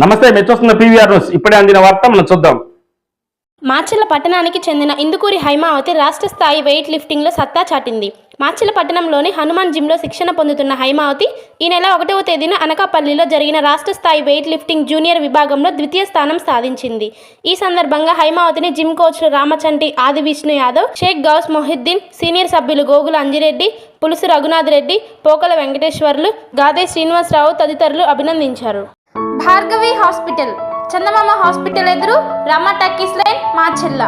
నమస్తే, మీరు చూస్తున్న పీవీఆర్ న్యూస్. ఇప్పుడే అందిన వార్త మనం చూద్దాం. మాచర్ల పట్టణానికి చెందిన ఇందుకూరి హైమావతి రాష్ట్ర స్థాయి వెయిట్ లిఫ్టింగ్లో సత్తా చాటింది. మాచర్ల పట్టణంలోని హనుమాన్ జిమ్లో శిక్షణ పొందుతున్న హైమావతి ఈ నెల 1వ తేదీన అనకాపల్లిలో జరిగిన రాష్ట్ర స్థాయి వెయిట్ లిఫ్టింగ్ జూనియర్ విభాగంలో ద్వితీయ స్థానం సాధించింది. ఈ సందర్భంగా హైమావతిని జిమ్ కోచ్లు రామచంటి ఆది విష్ణు యాదవ్, షేక్ గౌస్ మొహిద్దీన్, సీనియర్ సభ్యులు గోగుల అంజిరెడ్డి, పులుసు రఘునాథ్ రెడ్డి, పోకల వెంకటేశ్వర్లు, గాదే శ్రీనివాసరావు తదితరులు అభినందించారు. భార్గవి హాస్పిటల్, చందమామ హాస్పిటల్ ఎదురు, Rama talkies line, Macherla.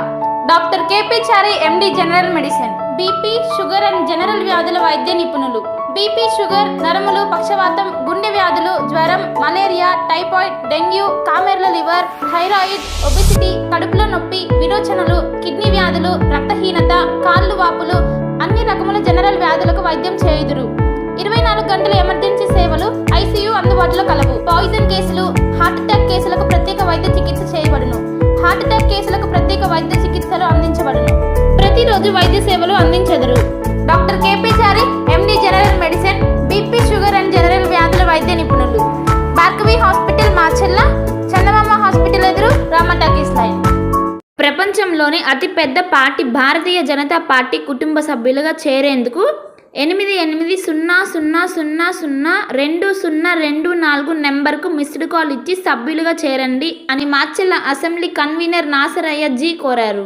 Doctor KP Chari, MD general medicine, BP, sugar and general వ్యాధుల వైద్య నిపుణులు. బీపీ, షుగర్, నరములు, పక్షవాతం, గుండె వ్యాధులు, జ్వరం, మలేరియా, టైఫాయిడ్, డెంగ్యూ, కామెర్ల లివర్, థైరాయిడ్, ఒబిసిటీ, కడుపులో నొప్పి, విరోచనలు, కిడ్నీ వ్యాధులు, రక్తహీనత, కాళ్ళు వాపులు, అన్ని రకముల జనరల్ వ్యాధులకు వైద్యం చేయుదురు. 24 గంటల ఎమర్జెన్సీ సేవలు, ఐసీయూ అందుబాటులో కలవు. పాయిజన్ కేసులు, హార్ట్ అటాక్ కేసులకు ప్రత్యేక వైద్య చికిత్స చేయబడును. హార్ట్ అటాక్ కేసులకు ప్రత్యేక వైద్య చికిత్సలు అందించబడును. ప్రతిరోజు వైద్య సేవలు అందించెదరు. Doctor KP Chari, MD general medicine, BP, sugar and general వ్యాధుల వైద్య నిపుణులు. భార్గవి హాస్పిటల్, మాచర్ల. చందమామ హాస్పిటల్ ఎదురు, రమా టాకీస్ లైన్. ప్రపంచంలోని అతిపెద్ద పార్టీ భారతీయ జనతా పార్టీ కుటుంబ సభ్యులుగా చేరేందుకు 8800002024 నెంబర్కు మిస్డ్ కాల్ ఇచ్చి సభ్యులుగా చేరండి అని మాచర్ల అసెంబ్లీ కన్వీనర్ నాసరయ్య జీ కోరారు.